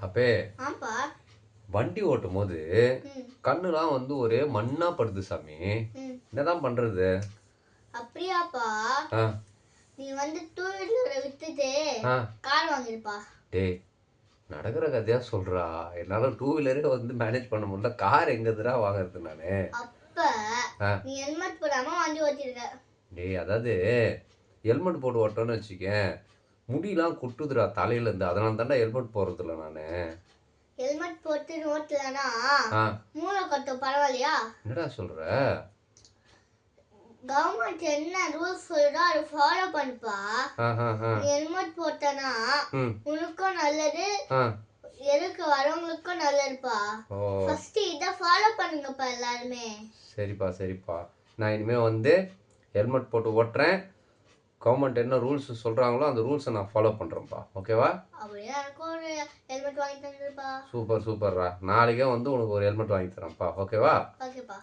அப்பே ஆம்பா வண்டி ஓட்டும் போது கண்ணுலாம் வந்து ஒரே மண்ணா படுது சாமி. என்னதான் பண்றது? அப்படியாப்பா? நீ வந்து டூ வீலரை வித்துட்டு கார் வாங்கிருப்பா. டேய் நடக்கிற கதையா சொல்றா. என்னால டூ வீலரே வந்து மேனேஜ் பண்ண முடியல, கார் எங்கதுடா வாங்குறது நானு? அப்ப நீ ஹெல்மெட் போடாம வண்டி ஓட்டிருக்க. டேய் அதாவது ஹெல்மெட் போட்டு ஓட்டணும்னு வச்சுக்கேன், முடியெல்லாம் கொட்டுதுடா தலையில இருந்து. அதனால தான்டா ஹெல்மெட் போடுறது இல்லை நானு. ஹெல்மெட் போட்டு ஓட்டலனா மூளை கொட்டும், பரவாயில்லையா? என்னடா சொல்ற? கவர்மெண்ட் என்ன ரூல்ஸ் சொல்றதோ அதை ஃபாலோ பண்ணுப்பா. நீ ஹெல்மெட் போட்டனா உனக்கும் நல்லது, எதுக்கு வரவங்களுக்கும் நல்லதுப்பா. ஃபர்ஸ்ட் இத ஃபாலோ பண்ணுங்கப்பா எல்லாருமே. சரிப்பா. நான் இனிமே வந்து ஹெல்மெட் போட்டு ஓட்டுறேன். கவர்மெண்ட் என்ன ரூல்ஸ் சொல்றாங்களோ அந்த ரூல்ஸை நான் ஃபாலோ பண்றேன்ப்பா. ஓகேவா? அப்படியே எனக்கு ஒரு ஹெல்மெட் வாங்கி தந்துருப்பா. சூப்பர்ரா. நாளைக்கே வந்து உனக்கு ஒரு ஹெல்மெட் வாங்கி தரேன்ப்பா. ஓகேவா? ஓகேப்பா.